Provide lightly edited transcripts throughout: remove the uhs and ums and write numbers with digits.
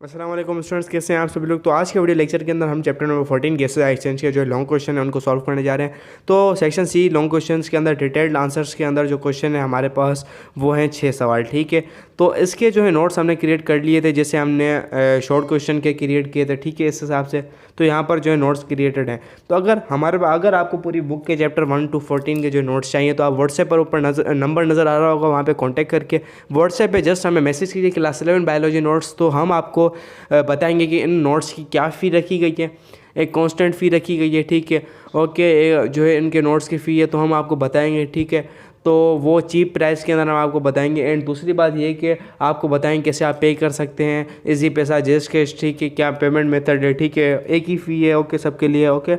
अस्सलाम वालेकुम स्टूडेंट्स, कैसे हैं आप सभी लोग। तो आज के वीडियो लेक्चर के अंदर हम चैप्टर नंबर 14 गैसेस एक्सचेंज के जो लॉन्ग क्वेश्चन है उनको सॉल्व करने जा रहे हैं। तो सेक्शन सी लॉन्ग क्वेश्चंस के अंदर डिटेल्ड आंसर्स के अंदर जो क्वेश्चन है हमारे पास वो हैं 6 सवाल। ठीक है, तो इसके जो है नोट्स हमने क्रिएट कर लिए थे, जैसे हमने शॉर्ट क्वेश्चन के क्रिएट किए थे। ठीक है, इस हिसाब से तो यहाँ पर जो है नोट्स क्रिएटेड हैं। तो अगर आपको पूरी बुक के चैप्टर 1 to 14 के जो नोट्स चाहिए तो आप व्हाट्सएप पर ऊपर नंबर नज़र आ रहा होगा, वहाँ पे कांटेक्ट करके व्हाट्सएप पे जस्ट हमें मैसेज कीजिए क्लास 11 बायोलॉजी नोट्स। तो हम आपको बताएंगे कि इन नोट्स की क्या फ़ी रखी गई है। एक कांस्टेंट फ़ी रखी गई है, ठीक है, ओके। जो है इनके नोट्स की फ़ी है तो हम आपको बताएंगे, ठीक है। तो वो चीप प्राइस के अंदर हम आपको बताएंगे। एंड दूसरी बात ये कि आपको बताएंगे कैसे आप पे कर सकते हैं, इजी पैसा, जेस कैश, ठीक है, क्या पेमेंट मेथड है, ठीक है, एक ही फ़ी है, ओके, सबके लिए, ओके।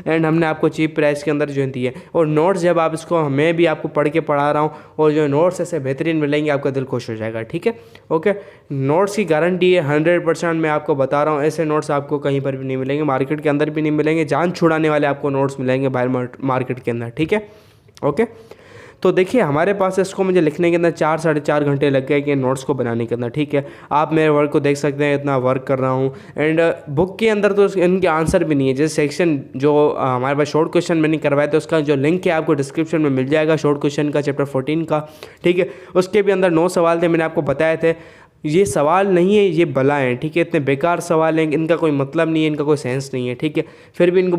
एंड हमने आपको चीप प्राइस के अंदर जो दी है। और नोट्स जब आप इसको, मैं भी आपको पढ़ के पढ़ा रहा हूँ और जो नोट्स ऐसे बेहतरीन मिलेंगे, आपका दिल खुश हो जाएगा, ठीक है, ओके। नोट्स की गारंटी है 100%, मैं आपको बता रहा हूँ। ऐसे नोट्स आपको कहीं पर भी नहीं मिलेंगे, मार्केट के अंदर भी नहीं मिलेंगे। जान छुड़ाने वाले आपको नोट्स मिलेंगे बाहर मार्केट के अंदर, ठीक है, ओके। तो देखिए हमारे पास इसको मुझे लिखने के अंदर 4 साढ़े 4 घंटे लग गए कि नोट्स को बनाने के अंदर, ठीक है। आप मेरे वर्क को देख सकते हैं, इतना वर्क कर रहा हूँ। एंड बुक के अंदर तो इनके आंसर भी नहीं है। जैसे सेक्शन जो हमारे पास शॉर्ट क्वेश्चन मैंने करवाया था उसका जो लिंक है आपको डिस्क्रिप्शन में मिल जाएगा, शॉर्ट क्वेश्चन का चैप्टर 14 का, ठीक है। उसके भी अंदर 9 सवाल थे, मैंने आपको बताए थे। ये सवाल नहीं है, ये बला हैं, ठीक है। इतने बेकार सवाल हैं, इनका कोई मतलब नहीं है, इनका कोई सेंस नहीं है, ठीक है। फिर भी इनको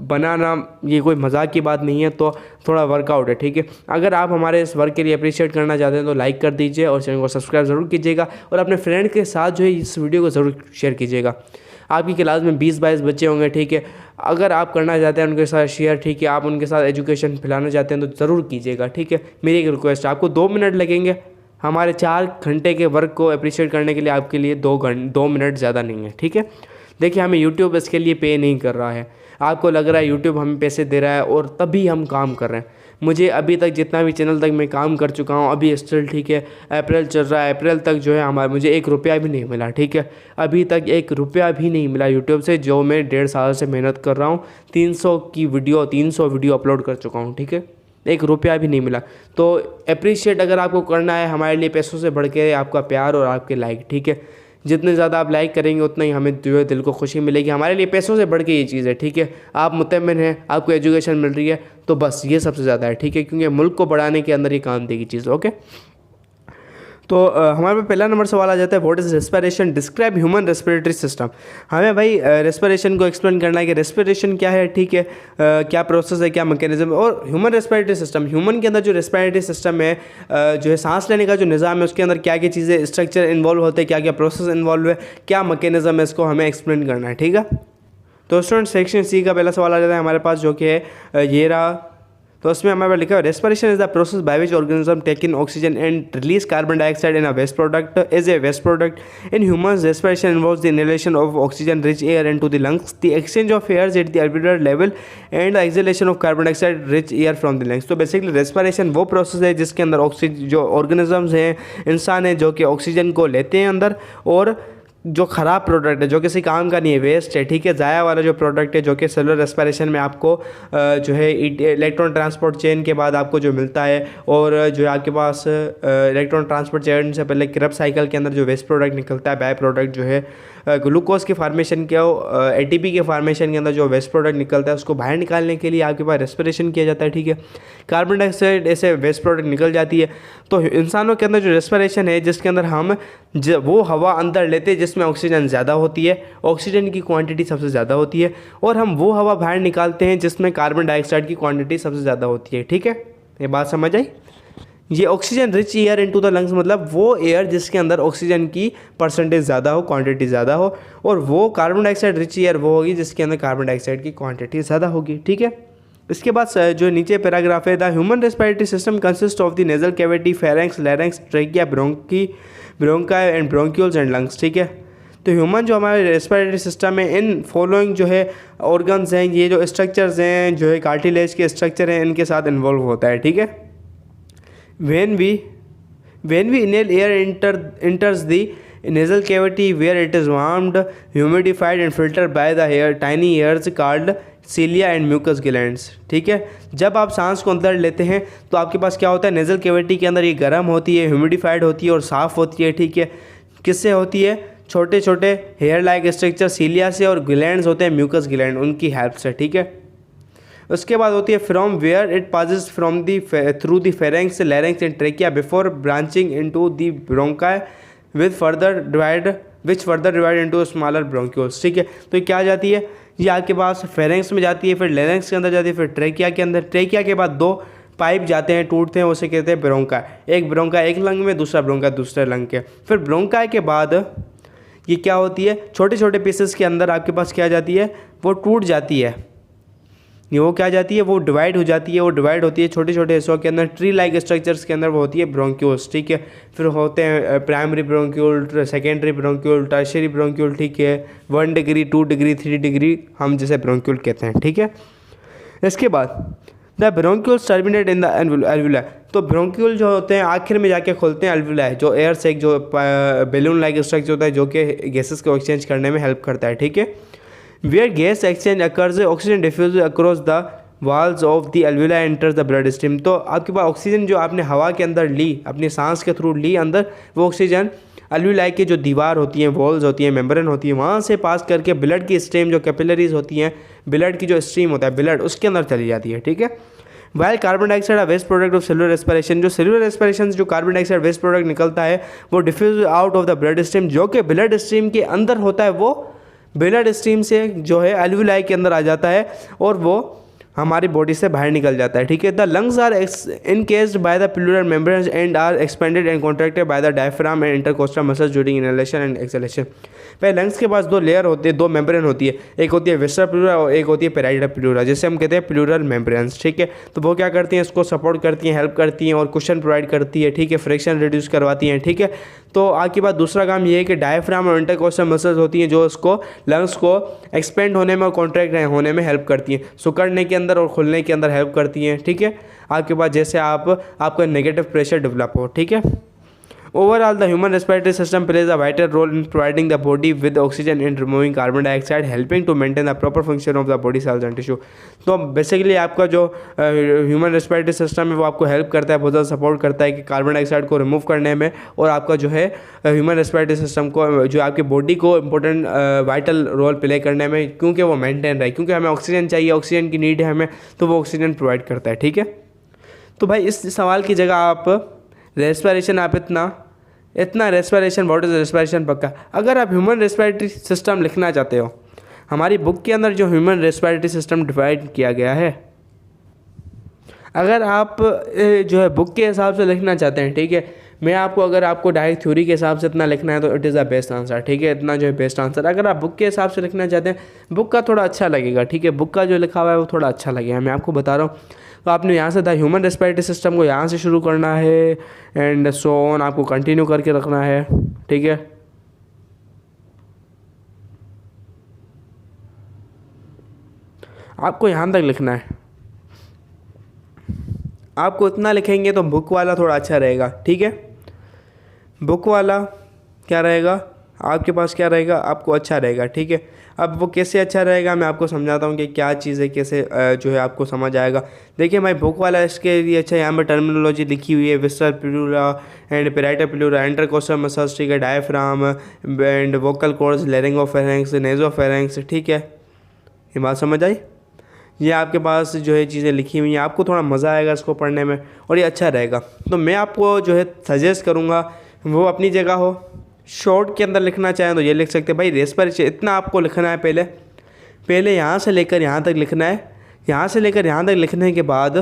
बनाना ये कोई मजाक की बात नहीं है, तो थोड़ा वर्कआउट है, ठीक है। अगर आप हमारे इस वर्क के लिए अप्रिशिएट करना चाहते हैं तो लाइक कर दीजिए और चैनल को सब्सक्राइब ज़रूर कीजिएगा और अपने फ्रेंड के साथ जो है इस वीडियो को ज़रूर शेयर कीजिएगा। आपकी क्लास में 20-22 बच्चे होंगे, ठीक है। अगर आप करना चाहते हैं उनके साथ शेयर, ठीक है, आप उनके साथ एजुकेशन फैलाना चाहते हैं तो ज़रूर कीजिएगा, ठीक है। मेरी एक रिक्वेस्ट है, आपको 2 मिनट लगेंगे हमारे 4 घंटे के वर्क को अप्रिशिएट करने के लिए। आपके लिए 2 मिनट ज़्यादा नहीं है, ठीक है। देखिए हमें यूट्यूब इसके लिए पे नहीं कर रहा है। आपको लग रहा है यूट्यूब हमें पैसे दे रहा है और तभी हम काम कर रहे हैं। मुझे अभी तक जितना भी चैनल तक मैं काम कर चुका हूँ, अभी स्टिल, ठीक है, अप्रैल चल रहा है, अप्रैल तक जो है मुझे 1 रुपया भी नहीं मिला, ठीक है। अभी तक 1 रुपया भी नहीं मिला यूट्यूब से, जो मैं 1.5 साल से मेहनत कर रहा हूँ। 300 वीडियो अपलोड कर चुका हूँ, ठीक है। 1 रुपया भी नहीं मिला। तो अप्रिशिएट अगर आपको करना है, हमारे लिए पैसों से बढ़ के आपका प्यार और आपके लाइक, ठीक है। जितने ज़्यादा आप लाइक करेंगे उतना ही हमें जो है दिल को खुशी मिलेगी। हमारे लिए पैसों से बढ़ के ये चीज़ है, ठीक है। आप मुतमिन हैं, आपको एजुकेशन मिल रही है, तो बस ये सबसे ज़्यादा है, ठीक है, क्योंकि मुल्क को बढ़ाने के अंदर ये काम देगी चीज़, ओके। तो हमारे पास पहला नंबर सवाल आ जाता है, what is respiration, describe human respiratory system. हमें भाई रेस्पिरेशन को एक्सप्लेन करना है कि रेस्पिरेशन क्या है, ठीक है, क्या प्रोसेस है, क्या मैकेनिज्म है। और ह्यूमन रेस्पिरेटरी सिस्टम, ह्यूमन के अंदर जो रेस्पिरेटरी सिस्टम है, जो है सांस लेने का जो निज़ाम है, उसके अंदर क्या क्या चीज़ें, स्ट्रक्चर इन्वॉल्व होते हैं, क्या क्या प्रोसेस इन्वॉल्व है, क्या मैकेनिज्म है, इसको हमें एक्सप्लेन करना है, ठीक है। तो स्टूडेंट सेक्शन सी का पहला सवाल आ जाता है हमारे पास, जो कि है ये रहा। तो उसमें हमारे पास लिखा है, respiration is the process by which organism take in oxygen and release carbon dioxide in a waste product as a waste product. In humans respiration involves the inhalation of oxygen rich air into the lungs, the exchange of airs at the alveolar level and the exhalation of carbon dioxide rich air from the lungs. तो basically respiration वो process है जिसके अंदर oxygen, जो organisms हैं, इंसान है, जो कि ऑक्सीजन को लेते हैं अंदर, और जो ख़राब प्रोडक्ट है, जो किसी काम का नहीं है, वेस्ट है, ठीक है, ज़ाया वाला जो प्रोडक्ट है, जो कि सेलुलर रेस्पिरेशन में आपको जो है इलेक्ट्रॉन ट्रांसपोर्ट चेन के बाद आपको जो मिलता है, और जो है आपके पास इलेक्ट्रॉन ट्रांसपोर्ट चेन से पहले क्रेब साइकिल के अंदर जो वेस्ट प्रोडक्ट निकलता है, बाय प्रोडक्ट जो है ग्लूकोज के फार्मेशन के, एटीपी के फार्मेशन के अंदर जो वेस्ट प्रोडक्ट निकलता है, उसको बाहर निकालने के लिए आपके पास रेस्पिरेशन किया जाता है, ठीक है। कार्बन डाइऑक्साइड ऐसे वेस्ट प्रोडक्ट निकल जाती है। तो इंसानों के अंदर जो रेस्पिरेशन है, जिसके अंदर हम वो हवा अंदर लेते हैं जिसमें ऑक्सीजन ज़्यादा होती है, ऑक्सीजन की क्वांटिटी सबसे ज़्यादा होती है, और हम वो हवा बाहर निकालते हैं जिसमें कार्बन डाइऑक्साइड की क्वांटिटी सबसे ज़्यादा होती है, ठीक है। ये बात समझ आई। ये oxygen rich air into the lungs मतलब वो एयर जिसके अंदर ऑक्सीजन की परसेंटेज ज़्यादा हो, क्वांटिटी ज़्यादा हो, और वो कार्बन डाइऑक्साइड रिच एयर वो होगी जिसके अंदर कार्बन डाइऑक्साइड की क्वांटिटी ज़्यादा होगी, ठीक है। इसके बाद जो नीचे पैराग्राफ है, the human respiratory system consist of the nasal cavity, pharynx, larynx, trachea, bronchi and bronchioles and lungs, ठीक है। तो ह्यूमन जो हमारे रेस्पिरेटरी सिस्टम है, इन फॉलोइंग जो है ऑर्गन्स हैं, ये जो स्ट्रक्चर्स हैं, जो है कार्टिलेज के स्ट्रक्चर हैं, इनके साथ इन्वॉल्व होता है, ठीक है। When we inhale, air enters the nasal cavity where it is warmed, humidified and filtered by the tiny hairs called cilia and mucus glands, ठीक है। जब आप सांस को अंदर लेते हैं तो आपके पास क्या होता है, नेजल कैविटी के अंदर ये गर्म होती है, ह्यूमिडिफाइड होती है और साफ़ होती है, ठीक है। किससे होती है, छोटे छोटे हेयर लाइक स्ट्रक्चर सीलिया से, और ग्लैंड्स होते हैं म्यूकस ग्लैंड, उनकी हेल्प से, ठीक है। उसके बाद होती है from where it passes from the through the pharynx, larynx and trachea before branching into the bronchi with further divide which further divide into smaller bronchioles, ठीक है। तो ये क्या जाती है, ये आपके पास फेरेंक्स में जाती है, फिर लैरिंक्स के अंदर जाती है, फिर ट्रेकिया के अंदर, ट्रेकिया के बाद दो पाइप जाते हैं, टूटते हैं, उसे कहते हैं ब्रोंका। एक ब्रोंका एक लंग में, दूसरा ब्रोंका दूसरे लंग के। फिर ब्रोंका के बाद ये क्या होती है, छोटे छोटे पीसेस के अंदर आपके पास क्या जाती है, वो टूट जाती है, ये वो क्या जाती है, वो डिवाइड हो जाती है, वो डिवाइड होती है छोटे छोटे हिस्सों के अंदर, ट्री लाइक स्ट्रक्चर्स के अंदर, वो होती है ब्रोंक्यूल्स, ठीक है। फिर होते हैं primary bronchiole, secondary bronchiole, tertiary bronchiole, ठीक है। 1 डिग्री 2 डिग्री 3 डिग्री हम जैसे ब्रोंक्यूल कहते हैं, ठीक है। इसके बाद the bronchioles terminate in the alveoli, तो ब्रोंक्यूल जो होते हैं आखिर में जाके खोलते हैं एल्वुला, जो एयर से जो बैलून लाइक स्ट्रक्चर होता है, जो कि गैसेस को एक्सचेंज करने में हेल्प करता है, ठीक है। Where gas exchange occurs, oxygen diffuse across the walls of the alveoli enters the blood stream, तो आपके पास ऑक्सीजन जो आपने हवा के अंदर ली, अपनी सांस के थ्रू ली अंदर, वो ऑक्सीजन एल्वुलाई की जो दीवार होती हैं, वॉल्स होती हैं, मेम्ब्रेन होती है, वहाँ से पास करके ब्लड की स्ट्रीम, जो कैपिलरीज होती हैं, ब्लड की जो स्ट्रीम होता है ब्लड, उसके अंदर चली जाती है, ठीक है। While carbon dioxide waste product of cellular respiration, जो सेलुलर रेस्पिरेशन जो कार्बन डाइऑक्साइड वेस्ट प्रोडक्ट निकलता है, वो diffuse out of the blood stream, जो कि ब्लड स्ट्रीम के अंदर होता है, वो ब्लड स्ट्रीम से जो है एल्वुलाई के अंदर आ जाता है, और वो हमारी बॉडी से बाहर निकल जाता है, ठीक है। The lungs are encased by the pleural membranes and are expanded and contracted by the diaphragm and intercostal muscles during inhalation and exhalation. भाई लंग्स के पास दो लेयर होते हैं, दो मेम्ब्रेन होती है, एक होती है विस्टरल प्लूरा और एक होती है पेराइटल प्लूरा, जिसे हम कहते हैं प्लूरल मेम्ब्रेन्स, ठीक है। तो वो क्या करती हैं, इसको सपोर्ट करती हैं, हेल्प करती हैं और कुशन प्रोवाइड करती है, ठीक है, फ्रिक्शन रिड्यूस करवाती हैं, ठीक है। तो आगे बाद दूसरा काम ये है कि डायफ्राम और इंटरकोस्टल मसल्स होती हैं, जो उसको लंग्स को एक्सपेंड होने में और कॉन्ट्रैक्ट होने में हेल्प करती हैं, सिकुड़ने के अंदर और खुलने के अंदर हेल्प करती हैं, ठीक है। आपके पास जैसे आपका नेगेटिव प्रेशर डेवलप हो, ठीक है। Overall the human respiratory system plays a vital role in providing the body with oxygen and removing carbon dioxide, helping to maintain the proper function of the body cells and tissue. तो basically आपका जो human respiratory system है, वो आपको help करता है, बहुत ज़्यादा सपोर्ट करता है कि कार्बन डाइऑक्साइड को रिमूव करने में, और आपका जो है ह्यूमन रेस्पिरेटरी सिस्टम को, जो आपकी बॉडी को इंपॉर्टेंट वाइटल रोल प्ले करने में, क्योंकि वो मेंटेन रहे, क्योंकि हमें ऑक्सीजन चाहिए, ऑक्सीजन की नीड है हमें, तो वो ऑक्सीजन प्रोवाइड करता है, ठीक है। तो भाई इस सवाल की जगह आप रेस्पिरेशन, आप इतना रेस्पिरेशन, व्हाट इज रेस्पिरेशन पक्का। अगर आप ह्यूमन रेस्पिरेटरी सिस्टम लिखना चाहते हो, हमारी बुक के अंदर जो ह्यूमन रेस्पिरेटरी सिस्टम डिवाइड किया गया है, अगर आप जो है बुक के हिसाब से लिखना चाहते हैं, ठीक है, मैं आपको अगर आपको डायरेक्ट थ्योरी के हिसाब से इतना लिखना है तो it is the best answer, ठीक है, इतना जो है बेस्ट आंसर। अगर आप बुक के हिसाब से लिखना चाहते हैं, बुक का थोड़ा अच्छा लगेगा, ठीक है, बुक का जो लिखा हुआ है वो थोड़ा अच्छा लगेगा, मैं आपको बता रहा हूँ। तो आपने यहाँ से था ह्यूमन रेस्पिरेटरी सिस्टम को यहाँ से शुरू करना है, एंड सो ऑन आपको कंटिन्यू करके रखना है, ठीक है। आपको यहाँ तक लिखना है, आपको इतना लिखेंगे तो बुक वाला थोड़ा अच्छा रहेगा, ठीक है। बुक वाला क्या रहेगा, आपके पास क्या रहेगा, आपको अच्छा रहेगा, ठीक है। अब वो कैसे अच्छा रहेगा, मैं आपको समझाता हूँ कि क्या चीज़ है, कैसे जो है आपको समझ आएगा। देखिए भाई बुक वाला इसके लिए अच्छा, यहाँ पर टर्मिनोलॉजी लिखी हुई है, visceral pleura and parietal pleura, intercostal muscles, ठीक है, diaphragm and vocal cords, laryngopharynx, nasopharynx, ठीक है। ये बात समझ आई, ये आपके पास जो है चीज़ें लिखी हुई हैं, आपको थोड़ा मज़ा आएगा इसको पढ़ने में और ये अच्छा रहेगा। तो मैं आपको जो है सजेस्ट करूँगा वो अपनी जगह हो, शॉर्ट के अंदर लिखना चाहें तो ये लिख सकते हैं भाई रेस्पिरेशन, इतना आपको लिखना है, पहले यहाँ से लेकर यहाँ तक लिखना है, यहाँ से लेकर यहाँ तक लिखने के बाद,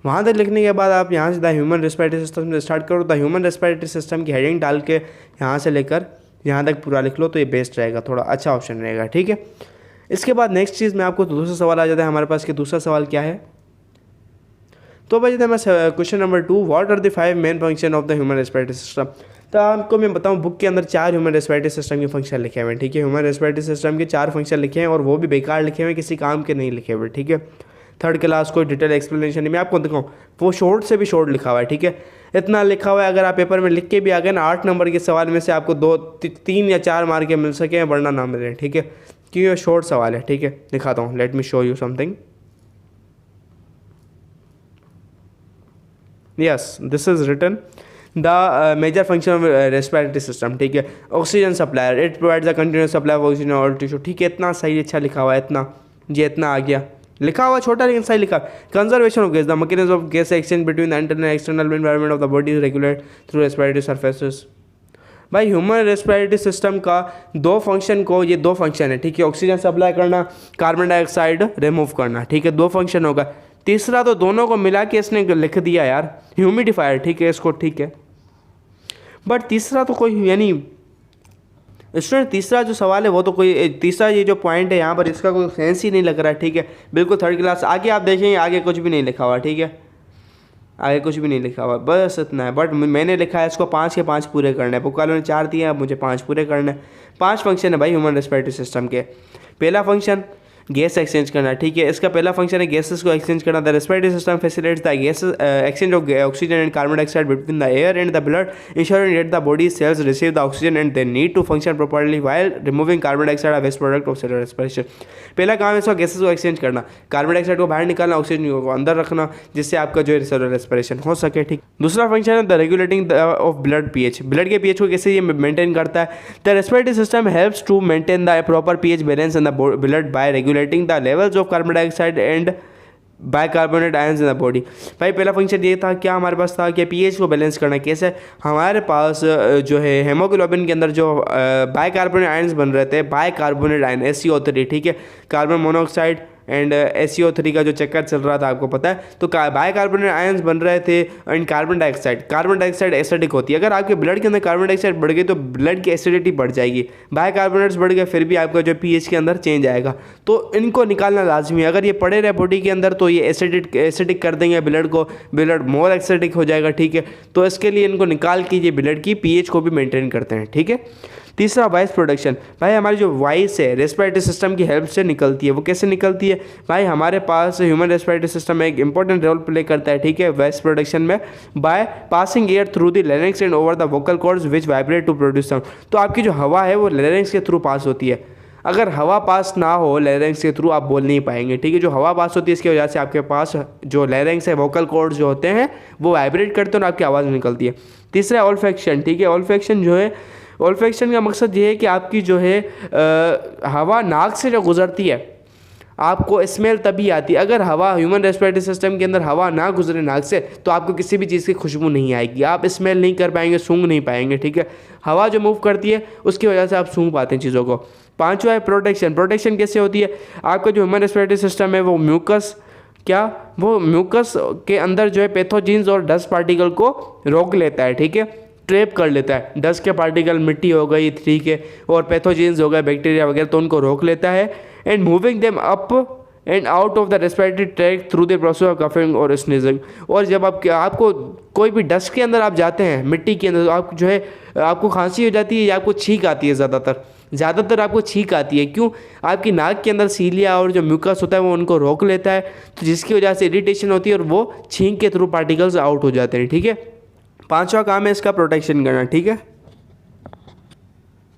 वहाँ तक लिखने के बाद आप यहाँ से द ह्यूमन रेस्पिरेटरी सिस्टम से स्टार्ट करो, द ह्यूमन रेस्पिरेटरी सिस्टम की हेडिंग डाल के यहाँ से लेकर यहाँ तक पूरा लिख लो, तो ये बेस्ट रहेगा, थोड़ा अच्छा ऑप्शन रहेगा, ठीक है। इसके बाद नेक्स्ट चीज़ मैं आपको दूसरा सवाल आ जाता है हमारे पास कि दूसरा सवाल क्या है। तो भाई मैं question number 2, what are the 5 main function of the human respiratory system. तो आपको मैं बताऊं बुक के अंदर 4 ह्यूमन रेस्पिरेटरी सिस्टम के फंक्शन लिखे हुए हैं, ठीक है। ह्यूमन रेस्पिरेटरी सिस्टम के 4 फंक्शन लिखे हैं और वो भी बेकार लिखे हुए हैं, किसी काम के नहीं लिखे हुए, ठीक है। थर्ड क्लास कोई डिटेल एक्सप्लेनेशन नहीं, मैं आपको दिखाऊँ, वो शॉर्ट से भी शॉर्ट लिखा हुआ है, ठीक है। इतना लिखा हुआ है, अगर आप पेपर में लिख के भी आ गए ना, 8 नंबर के सवाल में से आपको 3 या 4 मार्क के मिल सके, वरना ना मिले, ठीक है, क्योंकि ये शॉर्ट सवाल है, ठीक है। दिखाता हूँ, let me show you something. Yes, this is written the major function of respiratory system, ठीक है। Oxygen supplier, it provides the continuous supply of oxygen और टिश्यू, ठीक है। इतना सही अच्छा लिखा हुआ है, इतना जी इतना आ गया, लिखा हुआ छोटा लेकिन सही लिखा। Conservation of gas, the mechanism of gas exchange between the internal and external environment of the body is regulated through respiratory surfaces. भाई ह्यूमन रेस्पिरेटरी सिस्टम का दो फंक्शन को, ये दो फंक्शन है, ठीक है। ऑक्सीजन सप्लाई करना, कार्बन डाइऑक्साइड रिमूव करना, ठीक है, दो फंक्शन होगा। तीसरा तो दोनों को मिला के इसने लिख दिया यार, ह्यूमिडिफायर, ठीक है इसको, ठीक है। बट तीसरा तो कोई यानी स्टूडेंट तीसरा जो सवाल है वो तो कोई, तीसरा ये जो पॉइंट है यहाँ पर इसका कोई सेंस ही नहीं लग रहा है, ठीक है। बिल्कुल थर्ड क्लास। आगे आप देखेंगे आगे कुछ भी नहीं लिखा हुआ, ठीक है, आगे कुछ भी नहीं लिखा हुआ, बस इतना है। बट मैंने लिखा है इसको 5 के 5 पूरे करने हैं। बुक वालों ने 4 दिए, अब मुझे 5 पूरे करने हैं। 5 फंक्शन है भाई ह्यूमन रेस्पिरेटरी सिस्टम के। पहला फंक्शन गैस एक्सचेंज करना, ठीक है। इसका पहला फंक्शन है गैसेस को एक्सचेंज करना। The respiratory system facilitates the gas exchange of oxygen and carbon dioxide between the air and the blood, ensuring that the body cells receive the oxygen and they need to function properly while removing carbon dioxide, a waste product of cellular respiration. पहला काम है इसका gases को exchange करना, carbon dioxide को बाहर निकालना, oxygen को अंदर रखना, जिससे आपका जो है सेलुलर रेस्पिरेशन हो सके, ठीक। दूसरा फंक्शन है the regulating of blood pH, blood के पीएच को कैसे ये मेंटेन करता है। The respiratory system helps to maintain the proper pH balance in the blood by regulating the levels of carbon dioxide and bicarbonate ions in the body. भाई पहला function ये था, क्या हमारे पास था कि पीएच को बैलेंस करना। कैसे, हमारे पास जो है हेमोग्लोबिन के अंदर जो बाइकार्बोनेट आयंस बन रहे थे, बाइकार्बोनेट आयन SiO3, ठीक है, कार्बन मोनोऑक्साइड एंड SiO3 का जो चक्कर चल रहा था आपको पता है, तो बाइकार्बोनेट आयंस बन रहे थे एंड कार्बन डाइऑक्साइड एसिडिक होती है। अगर आपके ब्लड के अंदर कार्बन डाइऑक्साइड बढ़ गई तो ब्लड की एसिडिटी बढ़ जाएगी, बाइकार्बोनेट्स बढ़ गए फिर भी आपका जो पीएच के अंदर चेंज आएगा। तो इनको निकालना लाजमी है। अगर ये पड़े रहे बॉडी के अंदर तो ये एसिडिक कर देंगे ब्लड को, ब्लड मोर एसिडिक हो जाएगा, ठीक है। तो इसके लिए इनको निकाल के ये ब्लड की पीएच को भी मेंटेन करते हैं, ठीक है। तीसरा वॉइस प्रोडक्शन, भाई हमारी जो वॉइस है रेस्पिरेटरी सिस्टम की हेल्प से निकलती है। वो कैसे निकलती है भाई, हमारे पास ह्यूमन रेस्पिरेटरी सिस्टम में एक इंपॉर्टेंट रोल प्ले करता है, ठीक है, वॉइस प्रोडक्शन में, by passing air through the larynx and over the vocal cords which vibrate to produce sound. तो आपकी जो हवा है वो लैरिंक्स के थ्रू पास होती है। अगर हवा पास ना हो लैरिंक्स के थ्रू आप बोल नहीं पाएंगे, ठीक है। जो हवा पास होती है इसकी वजह से आपके पास जो लैरिंक्स है, वोकल कॉर्ड्स जो होते हैं वो वाइब्रेट करते हैं और आपकी आवाज़ निकलती है। तीसरा ऑल्फैक्शन, ठीक है। ऑल्फैक्शन जो है, ऑल्फैक्शन का मकसद ये है कि आपकी जो है हवा नाक से जो गुजरती है आपको स्मेल तभी आती है। अगर हवा ह्यूमन रेस्पिरेटरी सिस्टम के अंदर हवा ना गुजरे नाक से तो आपको किसी भी चीज़ की खुशबू नहीं आएगी, आप स्मेल नहीं कर पाएंगे, सूंघ नहीं पाएंगे, ठीक है। हवा जो मूव करती है उसकी वजह से आप सूंघ पाते हैं चीज़ों को। पांचवा है प्रोटेक्शन। प्रोटेक्शन कैसे होती है, आपका जो ह्यूमन रेस्पिरेटरी सिस्टम है वो म्यूकस के अंदर जो है पैथोजेंस और डस्ट पार्टिकल को रोक लेता है, ठीक है, ट्रैप कर लेता है। डस्ट के पार्टिकल मिट्टी हो गई, ठीक है, और पैथोजेंस हो गए बैक्टीरिया वगैरह, तो उनको रोक लेता है and moving them up and out of the respiratory tract through the process of coughing और स्नीजिंग। और जब आपको कोई भी डस्ट के अंदर आप जाते हैं, मिट्टी के अंदर, तो आप जो है आपको खांसी हो जाती है या आपको छींक आती है। ज़्यादातर आपको छींक आती है। क्यों, आपकी नाक के अंदर सीलिया और जो म्यूकस होता है वो उनको रोक लेता है, तो जिसकी वजह से इरिटेशन होती है और वो छींक के थ्रू पार्टिकल्स आउट हो जाते हैं, ठीक है। पांचवा काम है इसका प्रोटेक्शन करना, ठीक है।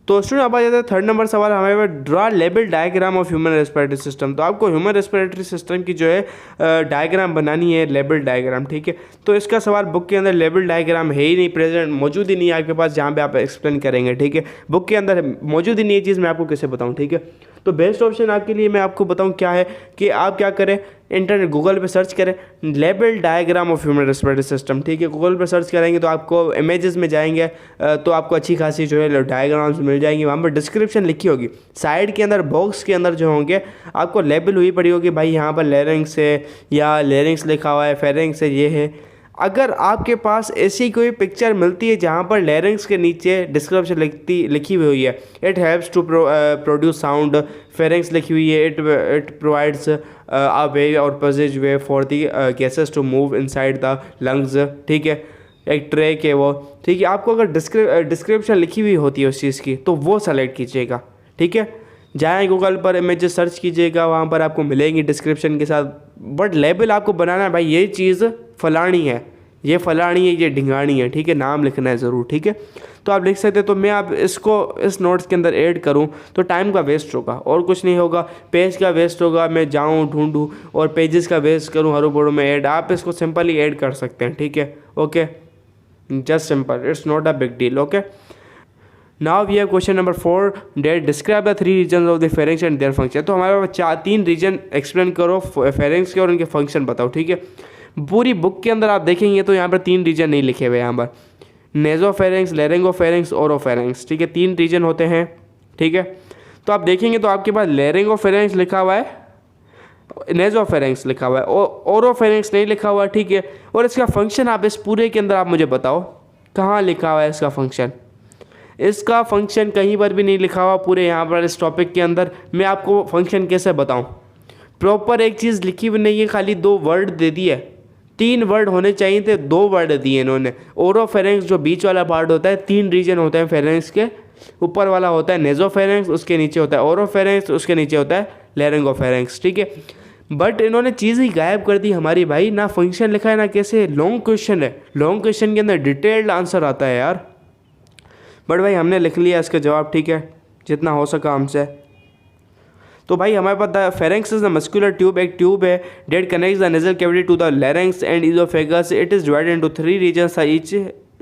तो स्टूडेंट अब आ जाता है थर्ड नंबर सवाल हमारे पास, draw label diagram of human respiratory system. तो आपको ह्यूमन रेस्पिरेटरी सिस्टम की जो है डायग्राम बनानी है, लेबल डायग्राम, ठीक है। तो इसका सवाल बुक के अंदर लेबल डायग्राम है ही नहीं, प्रेजेंट मौजूद ही नहीं है आपके पास जहाँ पे आप एक्सप्लेन करेंगे, ठीक है। बुक के अंदर मौजूद ही नहीं है चीज़, मैं आपको कैसे बताऊँ, ठीक है। तो बेस्ट ऑप्शन आपके लिए मैं आपको बताऊँ क्या है कि आप क्या करें, इंटरनेट गूगल पे सर्च करें label diagram of human respiratory system, ठीक है। गूगल पे सर्च करेंगे तो आपको इमेजेस में जाएंगे तो आपको अच्छी खासी जो है डायग्राम्स मिल जाएंगी। वहाँ पर डिस्क्रिप्शन लिखी होगी, साइड के अंदर बॉक्स के अंदर जो होंगे आपको लेबल हुई पड़ी होगी, भाई यहाँ पर लेरिंग्स है या लेरिंग्स लिखा हुआ है, फेरिंग्स है, ये है। अगर आपके पास ऐसी कोई पिक्चर मिलती है जहाँ पर लेरिंग्स के नीचे डिस्क्रिप्शन लिखी हुई है, it helps to produce sound, pharynx लिखी हुई है, इट प्रोवाइड्स अ वे और passage way for the gases to move inside the lungs, ठीक है, एक ट्रैक है वो, ठीक है। आपको अगर डिस्क्रिप्शन लिखी हुई होती है उस चीज़ की तो वो सेलेक्ट कीजिएगा, ठीक है। जाएँ गूगल पर इमेजेस सर्च कीजिएगा, वहाँ पर आपको मिलेंगी डिस्क्रिप्शन के साथ। बट लेबल आपको बनाना है, भाई ये चीज़ फलानी है, ये फलानी है, ये ढिंगानी है, ठीक है, नाम लिखना है ज़रूर, ठीक है। तो आप लिख सकते हैं। तो मैं आप इसको इस नोट्स के अंदर ऐड करूं तो टाइम का वेस्ट होगा और कुछ नहीं होगा, पेज का वेस्ट होगा, मैं जाऊं ढूंढूं और पेजेस का वेस्ट करूं हरों बड़ों में ऐड। आप इसको सिंपली ऐड कर सकते हैं, ठीक है, okay. Just simple, it's not a big deal. Okay, now we have question number 4 that describe the 3 region of the pharynx and their function. तो हमारे पास 3 रीजन एक्सप्लेन करो फेरिंग्स के और उनके फंक्शन बताओ। ठीक है, पूरी बुक के अंदर आप देखेंगे तो यहाँ पर 3 रीजन नहीं लिखे हुए, यहाँ पर नेजोफेरिंग्स, लेरिंगोफेरिंग्स, ओरोफेरिंग्स। ठीक है, 3 रीजन होते हैं। ठीक है, तो आप देखेंगे तो आपके पास लेरिंगोफेरिंग्स लिखा हुआ है, नेजोफेरिंग्स लिखा हुआ है, ओरोफेरिंग्स नहीं लिखा हुआ। ठीक है, और इसका फंक्शन आप इस पूरे के अंदर आप मुझे बताओ कहाँ लिखा हुआ है इसका फंक्शन। इसका फंक्शन कहीं पर भी नहीं लिखा हुआ पूरे यहाँ पर इस टॉपिक के अंदर। मैं आपको फंक्शन कैसे बताऊँ, प्रॉपर एक चीज़ लिखी हुई नहीं है, खाली 2 वर्ड दे दिए। 3 वर्ड होने चाहिए थे, 2 वर्ड दिए इन्होंने। ओरोफेरिंग्स जो बीच वाला पार्ट होता है, 3 रीजन होते हैं फेरिंग्स के, ऊपर वाला होता है नेजोफेरिंग्स, उसके नीचे होता है ओरोफेरिंग्स, उसके नीचे होता है लेरिंगोफेरिंग्स। ठीक है, बट इन्होंने चीज़ ही गायब कर दी हमारी भाई, ना फंक्शन लिखा है ना कैसे। लॉन्ग क्वेश्चन है, लॉन्ग क्वेश्चन के अंदर डिटेल्ड आंसर आता है यार। बट भाई हमने लिख लिया इसका जवाब। ठीक है, जितना हो सका हमसे। तो भाई हमारे पास the pharynx is the muscular tube, एक ट्यूब है that connects the nasal cavity to the larynx and oesophagus. It is divided into 3 regions each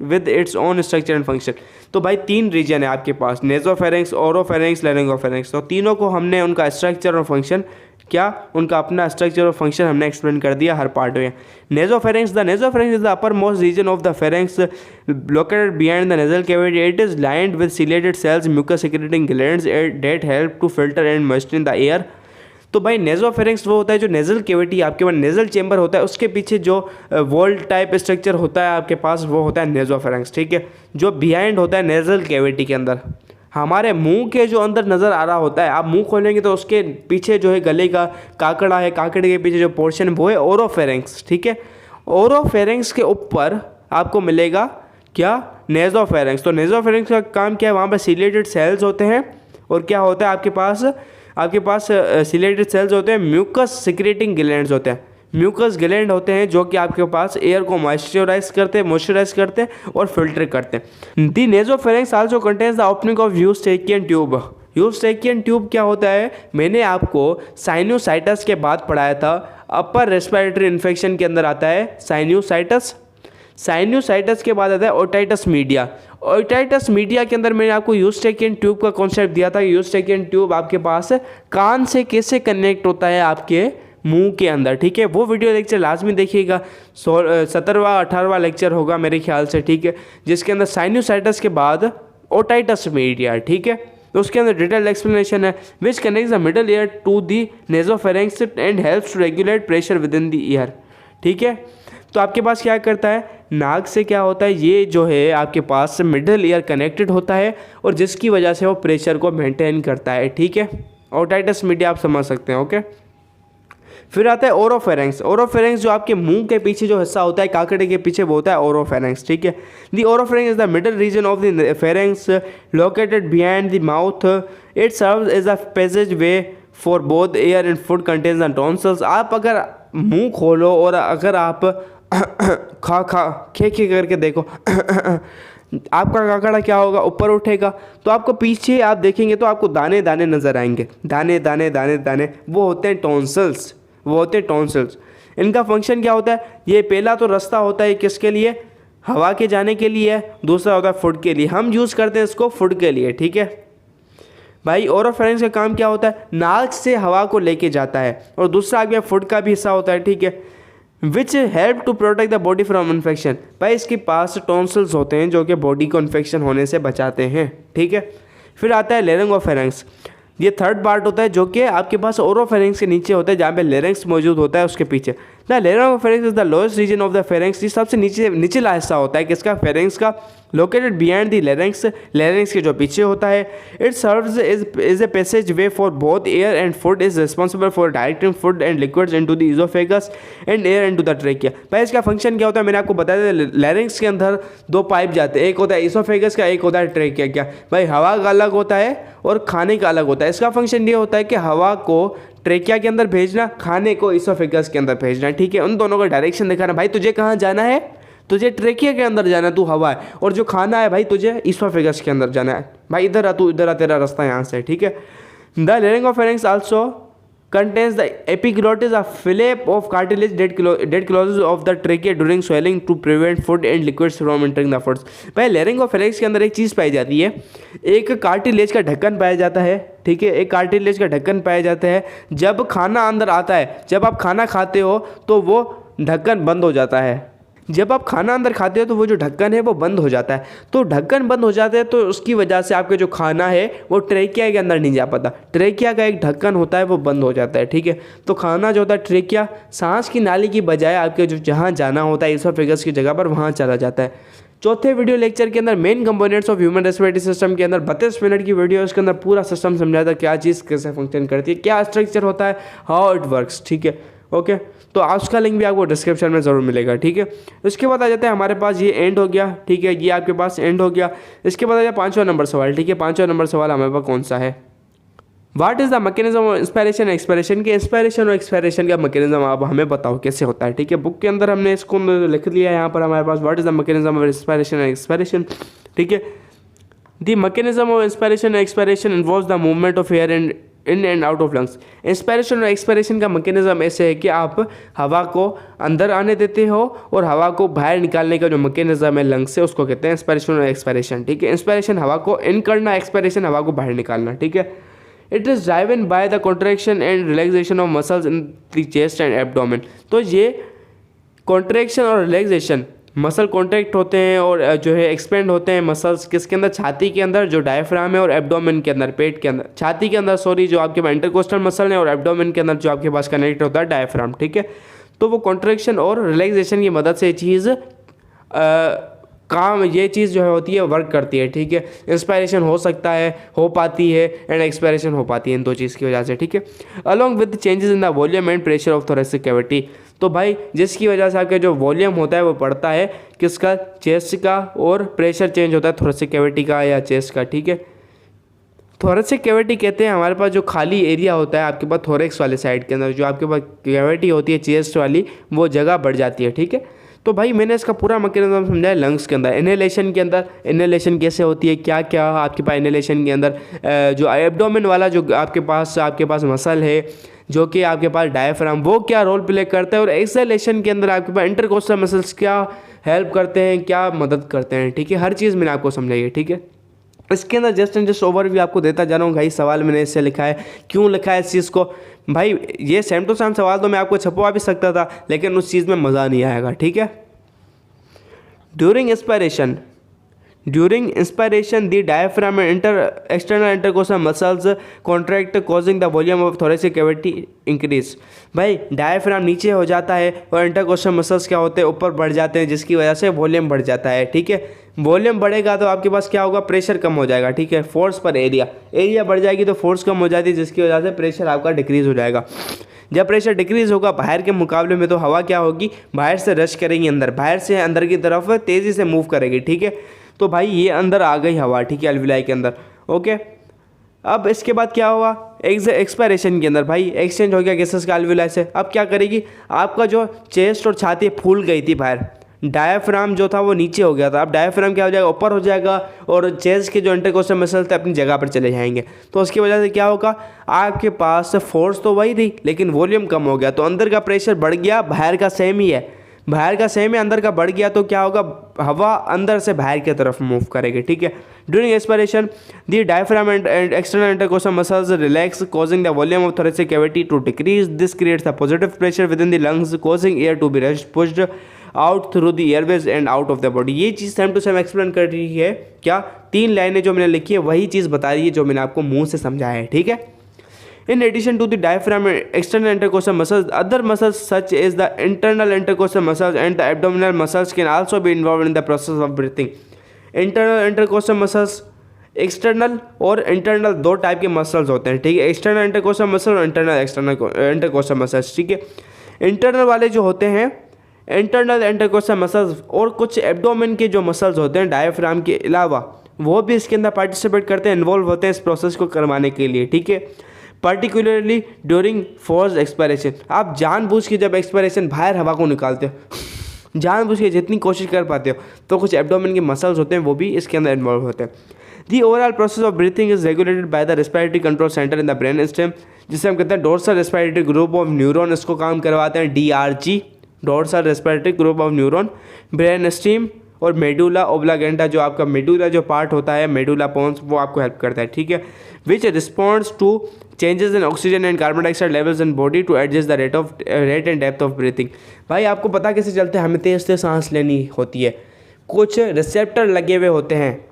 with its own structure and function. तो भाई 3 रीजन है आपके पास, नेजोफेरिंग्स, ओरोफेरिंग्स, लेरिंगोफेरिंग्स। तो तीनों को हमने उनका स्ट्रक्चर और फंक्शन, क्या उनका अपना स्ट्रक्चर और फंक्शन हमने एक्सप्लेन कर दिया हर पार्ट में। Nasopharynx, the nasopharynx is the upper most region of the pharynx located behind the nasal cavity. It is lined with ciliated cells, mucus secreting glands that help to filter and moisten the air. तो भाई nasopharynx वो होता है जो nasal cavity, आपके पास nasal chamber होता है, उसके पीछे जो वॉल टाइप स्ट्रक्चर होता है आपके पास, वो होता है नेजोफेरिंग्स। ठीक है, जो बिहाइंड होता है नेजल कैविटी के अंदर, हमारे मुंह के जो अंदर नज़र आ रहा होता है। आप मुंह खोलेंगे तो उसके पीछे जो है गले का काकड़ा है, काकड़े के पीछे जो पोर्शन है वो है ओरोफेरिंग्स। ठीक है, ओरोफेरिंग्स के ऊपर आपको मिलेगा क्या, नेजोफेरिंग्स। तो नेजोफेरिंग्स का काम क्या है, वहाँ पर सिलेटेड सेल्स होते हैं, और क्या होता है आपके पास सिलेटेड सेल्स होते हैं, म्यूकस सिक्रेटिंग ग्लैंड्स होते हैं, म्यूकस ग्लैंड होते हैं जो कि आपके पास एयर को मॉइस्चराइज करते हैं और फिल्टर करते हैं। The nasopharynx also contains the opening of eustachian tube. Eustachian tube क्या होता है, मैंने आपको साइनोसाइटस के बाद पढ़ाया था, अपर रेस्पिरेटरी इन्फेक्शन के अंदर आता है साइनोसाइटस। साइनोसाइटस के बाद आता है ओटाइटस मीडिया। ओटाइटस मीडिया के अंदर मैंने आपको यूस्ट्रेकियन ट्यूब का कॉन्सेप्ट दिया था। यूस्ट्रेकियन ट्यूब आपके पास कान से कैसे कनेक्ट होता है आपके मुंह के अंदर। ठीक है, वो वीडियो लेक्चर लाजमी देखिएगा, 17वां 18वां लेक्चर होगा मेरे ख्याल से। ठीक है, जिसके अंदर साइनोसाइटस के बाद ओटाइटस मीडिया। ठीक है, तो उसके अंदर डिटेल एक्सप्लेनेशन है, which connects the middle ear to the nasopharynx and helps to regulate pressure within the ear. ठीक है, तो आपके पास क्या करता है, नाक से क्या होता है, ये जो है आपके पास मिडल ईयर कनेक्टेड होता है, और जिसकी वजह से वो प्रेशर को मेंटेन करता है। ठीक है, ओटाइटस मीडिया आप समझ सकते हैं। ओके, फिर आता है ओरोफेरिंग्स। ओरोफेरिंग्स जो आपके मुंह के पीछे जो हिस्सा होता है, काकड़े के पीछे, वो होता है ओरोफेरिंग्स। ठीक है, the oropharynx is the middle region of the pharynx located behind the mouth. It serves as a passage way for both air and food contains the tonsils. आप अगर मुंह खोलो और अगर आप खे करके देखो आपका काकड़ा क्या होगा, ऊपर उठेगा, तो आपको पीछे आप देखेंगे तो आपको दाने दाने नज़र आएंगे, दाने दाने दाने दाने, वो होते हैं टॉन्सिल्स, वो होते हैं टॉन्सिल्स। इनका फंक्शन क्या होता है, ये पहला तो रास्ता होता है किसके लिए, हवा के जाने के लिए, दूसरा होता है फूड के लिए। हम यूज़ करते हैं इसको फूड के लिए। ठीक है भाई, ओरोफेरिंग्स का काम क्या होता है, नाक से हवा को लेके जाता है, और दूसरा आ गया फूड का भी हिस्सा होता है। ठीक है, which help to protect the body from infection. भाई इसके पास टॉन्सिल्स होते हैं जो कि बॉडी को इन्फेक्शन होने से बचाते हैं। ठीक है, फिर आता है लेरिंगोफेरिंग्स। ये थर्ड पार्ट होता है जो कि आपके पास ओरोफेरिंग्स के नीचे होता है, जहाँ पे लेरिंग्स मौजूद होता है उसके पीछे। The laryngopharynx is the lowest region of the pharynx. ये सबसे निचला हिस्सा होता है किसका, फेरिंग्स का, located behind the larynx, larynx के जो पीछे होता है। It serves as a passage way for both air and food, is responsible for directing food and liquids into the oesophagus and air into the trachea. भाई इसका function क्या होता है, मैंने आपको बताया था, लेरिंग्स के अंदर 2 पाइप जाते हैं, एक होता है इजोफेगस का, एक होता है ट्रेकिया। क्या भाई, हवा का अलग होता है और खाने का अलग होता है। इसका फंक्शन ये होता है कि हवा को ट्रेकिया के अंदर भेजना, खाने को इजोफेगस के अंदर भेजना। ठीक है, उन दोनों को डायरेक्शन दिखाना, भाई तुझे कहाँ जाना है, तुझे ट्रेकिया के अंदर जाना है, तू हवा है, और जो खाना है भाई तुझे इजोफेगस के अंदर जाना है। भाई इधर आ, तू इधर आ, तेरा रास्ता यहाँ से। ठीक है, the laryngopharynx also contains the epiglottis, a flap of cartilage that closes of the trachea during swelling to prevent food and liquids from entering the food। भाई लैरिंगोफेलेक्स के अंदर एक चीज़ पाई जाती है, एक कार्टिलेज का ढक्कन पाया जाता है, ठीक है, एक कार्टिलेज का ढक्कन पाया जाता है। जब खाना अंदर आता है, जब आप खाना खाते हो तो वो ढक्कन बंद हो जाता है। जब आप खाना अंदर खाते हो तो वो जो ढक्कन है वो बंद हो जाता है। तो ढक्कन बंद हो जाता है तो उसकी वजह से आपके जो खाना है वो ट्रेकिया के अंदर नहीं जा पाता। ट्रेकिया का एक ढक्कन होता है वो बंद हो जाता है, ठीक है। तो खाना जो होता है ट्रेकिया सांस की नाली की बजाय आपके जो जहाँ जाना होता है इसोफेगस की जगह पर वहाँ चला जाता है। चौथे वीडियो लेक्चर के अंदर main components of human respiratory system के अंदर 32 मिनट की वीडियो, उसके अंदर पूरा सिस्टम समझाया था, क्या चीज़ कैसे फंक्शन करती है, क्या स्ट्रक्चर होता है, हाउ इट वर्क्स, ठीक है। ओके, तो उसका लिंक भी आपको डिस्क्रिप्शन में ज़रूर मिलेगा, ठीक है। उसके बाद आ जाते हैं हमारे पास, ये एंड हो गया, ठीक है, ये आपके पास एंड हो गया। इसके बाद आ जाए 5वां नंबर सवाल, ठीक है। 5वां नंबर सवाल हमारे पास कौन सा है, what is the mechanism of inspiration expiration के इंस्पायरेशन और एक्सपायरेशन का मैकेनिज्म आप हमें बताओ कैसे होता है, ठीक है। बुक के अंदर हमने इसको लिख लिया है यहाँ पर हमारे पास, what is the mechanism of inspiration and expiration, ठीक है। The mechanism of inspiration and expiration involves the movement of air and in and out of lungs. Inspiration और एक्सपायरेशन का मैकेनिज्म ऐसे है कि आप हवा को अंदर आने देते हो और हवा को बाहर निकालने का जो मैकेनिज्म है लंग्स से, उसको कहते हैं इंस्पायरेशन और एक्सपायरेशन, ठीक है। इंस्पायरेशन हवा को इन करना, एक्सपायरेशन हवा को बाहर निकालना, ठीक है। It is driven by the contraction and relaxation of muscles in the chest and abdomen. तो ये कॉन्ट्रैक्शन और रिलैक्सेशन, मसल कॉन्ट्रैक्ट होते हैं और जो है एक्सपेंड होते हैं मसल्स किसके अंदर, छाती के अंदर जो डायफ्राम है, और एब्डोमेन के अंदर, पेट के अंदर, छाती के अंदर सॉरी जो आपके पास इंटरकोस्टल मसल है, और एब्डोमेन के अंदर जो आपके पास कनेक्ट होता है डायफ्राम, ठीक है। तो वो कॉन्ट्रैक्शन और रिलैक्सेशन की मदद से चीज़ काम, ये चीज़ जो है होती है वर्क करती है, ठीक है। इंस्पायरेशन हो सकता है, हो पाती है, एंड एक्सपायरेशन हो पाती है इन दो चीज़ की वजह से, ठीक है। Along with changes in the volume and pressure of thoracic cavity. तो भाई जिसकी वजह से आपका जो वॉल्यूम होता है वो बढ़ता है किसका, चेस्ट का, और प्रेशर चेंज होता है थोरेसिक कैविटी का या चेस्ट का, ठीक है। थोरेसिक कैविटी कहते हैं हमारे पास जो खाली एरिया होता है आपके पास थोरेक्स वाले साइड के अंदर, जो आपके पास कैविटी होती है चेस्ट वाली, वो जगह बढ़ जाती है, ठीक है। तो भाई मैंने इसका पूरा मैकेनिज्म समझाया लंग्स के अंदर। इनहेलेशन के अंदर इनहेलेशन कैसे होती है, क्या क्या आपके पास इनहेलेशन के अंदर जो एब्डोमेन वाला जो आपके पास मसल है जो कि आपके पास डायफ्राम, वो क्या रोल प्ले करता है, और एक्सहेलेशन के अंदर आपके पास इंटरकोस्टल मसल्स क्या हेल्प करते हैं, क्या मदद करते हैं, ठीक है। हर चीज़ मैंने आपको समझाई है, ठीक है। इसके अंदर जस्ट एंड जस्ट ओवरव्यू आपको देता जा रहा हूँ। भाई सवाल मैंने इससे लिखा है, क्यों लिखा है इस चीज़ को, भाई ये सेम टू सेम सवाल तो मैं आपको छपवा भी सकता था, लेकिन उस चीज़ में मज़ा नहीं आएगा, ठीक है। During inspiration the diaphragm and external intercostal muscles contract causing the volume of thoracic cavity increase. भाई डायफ्राम नीचे हो जाता है और इंटरकोस्टल मसल्स क्या होते हैं, ऊपर बढ़ जाते हैं, जिसकी वजह से वॉल्यूम बढ़ जाता है, ठीक है। वॉल्यूम बढ़ेगा तो आपके पास क्या होगा, प्रेशर कम हो जाएगा, ठीक है। फोर्स पर एरिया बढ़ जाएगी तो फोर्स कम हो जाती है, जिसकी वजह से प्रेशर आपका डिक्रीज हो जाएगा। जब प्रेशर डिक्रीज होगा बाहर के मुकाबले में, तो हवा क्या होगी, बाहर से रश करेंगी अंदर, बाहर से अंदर की तरफ तेज़ी से मूव करेगी, ठीक है। तो भाई ये अंदर आ गई हवा, ठीक है, अल्विलाई के अंदर, ओके। अब इसके बाद क्या हुआ, एक्सपायरेशन के अंदर भाई एक्सचेंज हो गया गैसेस का अल्विलाई से। अब क्या करेगी, आपका जो चेस्ट और छाती फूल गई थी बाहर, डायफ्राम जो था वो नीचे हो गया था, अब डायफ्राम क्या हो जाएगा, ऊपर हो जाएगा, और चेस्ट के जो इंटरकोस्टल मसल थे अपनी जगह पर चले जाएंगे। तो उसकी वजह से क्या होगा, आपके पास फोर्स तो वही थी लेकिन वॉल्यूम कम हो गया, तो अंदर का प्रेशर बढ़ गया, बाहर का सेम ही है, बाहर का सेम है, अंदर का बढ़ गया, तो क्या होगा, हवा अंदर से बाहर की तरफ मूव करेगी, ठीक है। During expiration the diaphragm and external intercostal muscles relax causing the volume of thoracic cavity to decrease. This creates the positive pressure within the lungs causing air to be pushed out through the airways and out of the body. ये चीज़ same to same explain कर रही है, क्या 3 लाइनें जो मैंने लिखी है वही चीज़ बता रही है जो मैंने आपको मुंह से समझाया है, ठीक है। In addition to the diaphragm and external intercostal muscles, other muscles such as the internal intercostal muscles and the abdominal muscles can also be involved in the process of breathing. Internal intercostal muscles, external और internal दो type के muscles होते हैं, ठीक है। External intercostal muscle और internal intercostal muscles, ठीक है। इंटरनल वाले जो होते हैं इंटरनल इंटरकोस्टल मसल्स और कुछ एब्डोमेन के जो मसल्स होते हैं डायफ्राम के अलावा, वो भी इसके अंदर पार्टिसिपेट करते हैं, इन्वॉल्व होते हैं इस प्रोसेस को करवाने के लिए, ठीक है। पर्टिकुलरली ड्यूरिंग फोर्स एक्सपायरेशन, आप जानबूझ के जब एक्सपायरेशन बाहर हवा को निकालते हो, जानबूझ के जितनी कोशिश कर पाते हो, तो कुछ एब्डोमेन के मसल्स होते हैं वो भी इसके अंदर इन्वॉल्व होते हैं। The overall process of breathing is regulated by the respiratory control centre in the brain stem, जिसे हम कहते हैं dorsal respiratory group of neuron, इसको काम करवाते हैं DRG, dorsal respiratory group of neuron, brain steam और मेडुला ओब्लागेंटा, जो आपका मेडुला जो पार्ट होता है, मेडुला पोन्स, वो आपको हेल्प करता है, ठीक है, which responds to changes in oxygen and carbon dioxide levels in body to adjust the rate and depth of breathing. भाई आपको पता कैसे चलता है, हमें तेज तेज सांस लेनी होती है, कुछ रिसेप्टर लगे हुए होते हैं,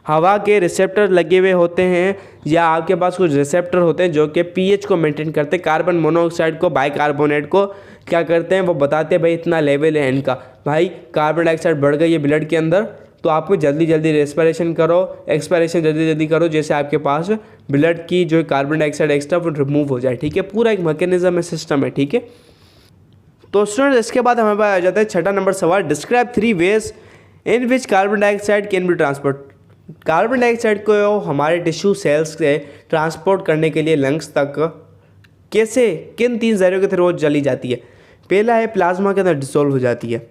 हवा के रिसेप्टर लगे हुए होते हैं, या आपके पास कुछ रिसेप्टर होते हैं जो कि pH को मेंटेन करते हैं, कार्बन मोनोऑक्साइड को, बाइकार्बोनेट को क्या करते हैं, वो बताते हैं भाई इतना लेवल है इनका, भाई कार्बन डाइऑक्साइड बढ़ गई है ब्लड के अंदर, तो आपको जल्दी जल्दी रेस्पिरेशन करो, एक्सपायरेशन जल्दी जल्दी करो, जैसे आपके पास ब्लड की जो कार्बन डाइऑक्साइड एक्स्ट्रा वो रिमूव हो जाए, ठीक है, पूरा एक मैकेनिज्म है, सिस्टम है, ठीक है। तो स्टूडेंट इसके बाद हमारे पास आ जाता है छठा नंबर सवाल, describe 3 ways in which carbon dioxide can be transport. Carbon dioxide को हमारे टिश्यू सेल्स से ट्रांसपोर्ट करने के लिए लंग्स तक कैसे, किन 3 जरियों के थ्रू चली जाती है। पहला है प्लाज्मा के अंदर डिसॉल्व हो जाती है,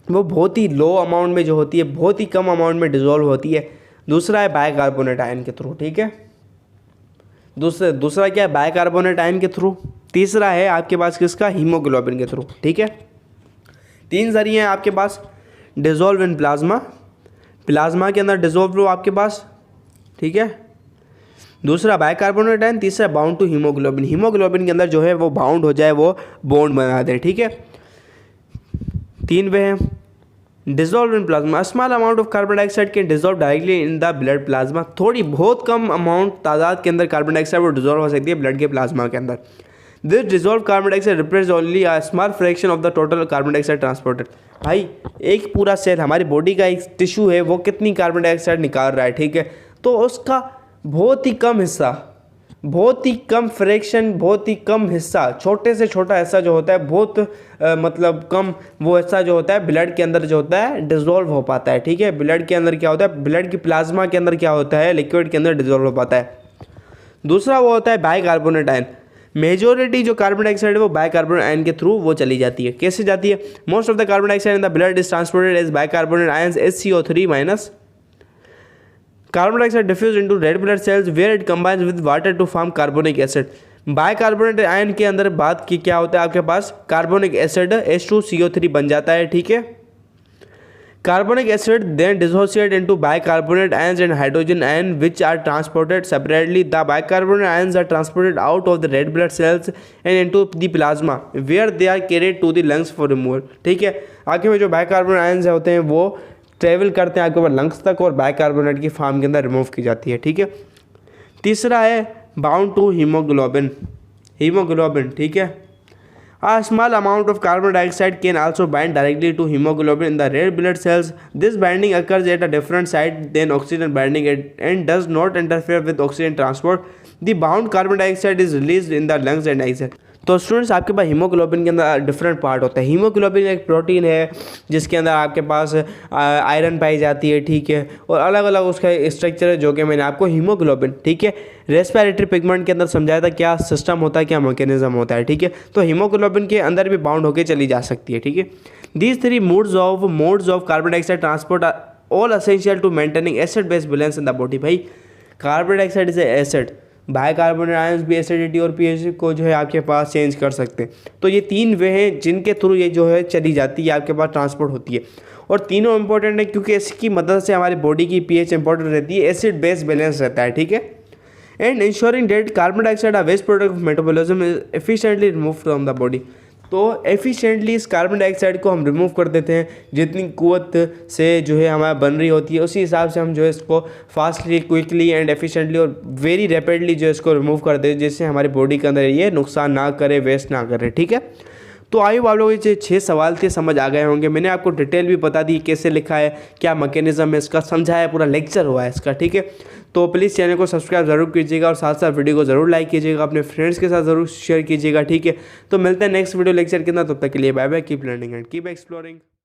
वो बहुत ही लो अमाउंट में जो होती है, बहुत ही कम अमाउंट में डिसॉल्व होती है। दूसरा है बाइकार्बोनेट आयन के थ्रू, ठीक है, दूसरा क्या है, बाइकार्बोनेट आयन के थ्रू। तीसरा है आपके पास किसका, हीमोग्लोबिन के थ्रू, ठीक है। 3 जरिए हैं आपके पास, डिसॉल्व इन प्लाज्मा, प्लाज्मा के अंदर डिसॉल्व हो आपके पास, ठीक है, दूसरा बाइकार्बोनेट आयन, तीसरा बाउंड टू हीमोग्लोबिन, हीमोग्लोबिन के अंदर जो है वो बाउंड हो जाए, वो बॉन्ड बना दे, ठीक है। 3 वे हैं, dissolve in plasma, small amount of carbon dioxide can dissolve directly in the blood plasma, थोड़ी बहुत कम अमाउंट तादाद के अंदर कार्बन डाइऑक्साइड वो डिसॉल्व हो सकती है ब्लड के प्लाज्मा के अंदर। This dissolve carbon dioxide represents only a small fraction of the total carbon dioxide transported. भाई एक पूरा सेल, हमारी बॉडी का एक टिश्यू है, वो कितनी कार्बन डाइऑक्साइड निकाल रहा है, ठीक है, तो उसका बहुत ही कम हिस्सा, बहुत ही कम फ्रैक्शन, बहुत ही कम हिस्सा, छोटे से छोटा हिस्सा जो होता है, बहुत मतलब कम वो हिस्सा जो होता है ब्लड के अंदर जो होता है डिसॉल्व हो पाता है, ठीक है। ब्लड के अंदर क्या होता है, ब्लड की प्लाज्मा के अंदर क्या होता है, लिक्विड के अंदर डिसॉल्व हो पाता है। दूसरा वो होता है बाइकार्बोनेट आयन, मेजोरिटी जो कार्बन डाइऑक्साइड है वो बाइकार्बोनेट आयन के थ्रू वो चली जाती है। कैसे जाती है, most of the carbon dioxide in the blood is transported as bicarbonate ions HCO3 minus. Carbon dioxide diffuse into red blood cells where it combines with water to form carbonic acid. Bicarbonate ion के अंदर बात की क्या होता है, आपके पास carbonic acid H2CO3 बन जाता है, ठीक है। Carbonic acid then dissociate into bicarbonate ions and hydrogen ion which are transported separately. The bicarbonate ions are transported out of the red blood cells and into the plasma where they are carried to the lungs for removal. ठीक है, आगे में जो bicarbonate ions होते हैं वो travel करते हैं आपके ऊपर लंग्स तक और बाइकार्बोनेट की फॉर्म के अंदर रिमूव की जाती है, ठीक है। तीसरा है बाउंड टू हीमोग्लोबिन, हीमोग्लोबिन, ठीक है। A small amount of carbon dioxide can also bind directly to hemoglobin in the red blood cells. This binding occurs at a different site than oxygen binding and does not interfere with oxygen transport. The bound carbon dioxide is released in the lungs and exhaled. तो students आपके पास haemoglobin के अंदर different part होता है। Haemoglobin एक protein है जिसके अंदर आपके पास आयरन पाई जाती है, ठीक है, और अलग अलग उसका स्ट्रक्चर है जो कि मैंने आपको हीमोग्लोबिन, ठीक है, रेस्पिरेटरी पिगमेंट के अंदर समझाया था क्या सिस्टम होता है, क्या मैकेनिज्म होता है, ठीक है। तो हीमोग्लोबिन के अंदर भी बाउंड होकर चली जा सकती है, ठीक है। These 3 modes of carbon dioxide transport are all essential to maintaining acid base balance in the body. भाई carbon dioxide is acid, bicarbonate ions भी एसिडिटी और pH को जो है आपके पास चेंज कर सकते हैं। तो ये 3 वे हैं जिनके थ्रू ये जो है चली जाती है, आपके पास ट्रांसपोर्ट होती है, और तीनों इंपॉर्टेंट है क्योंकि इसकी मदद से हमारी बॉडी की pH इंपॉर्टेंट रहती है, एसिड बेस बैलेंस रहता है, ठीक है। And ensuring that carbon dioxide waste product of metabolism is efficiently remove from the body. तो एफिशिएंटली इस कार्बन डाइऑक्साइड को हम रिमूव कर देते हैं, जितनी कुव्वत से जो है हमारा बन रही होती है उसी हिसाब से हम जो है इसको फास्टली, क्विकली एंड एफिशिएंटली और वेरी रैपिडली जो इसको रिमूव कर देते हैं, जिससे हमारी बॉडी के अंदर ये नुकसान ना करे, वेस्ट ना करे, ठीक है। तो आई आप लोगों के 6 सवाल थे, समझ आ गए होंगे। मैंने आपको डिटेल भी बता दी कैसे लिखा है, क्या मैकेनिज्म है इसका, समझाया है, पूरा लेक्चर हुआ है इसका, ठीक है। तो प्लीज़ चैनल को सब्सक्राइब ज़रूर कीजिएगा और साथ साथ वीडियो को ज़रूर लाइक कीजिएगा, अपने फ्रेंड्स के साथ ज़रूर शेयर कीजिएगा, ठीक है। तो मिलते हैं नेक्स्ट वीडियो लेक्चर के अंदर, तब तक के लिए bye bye, keep learning and keep exploring.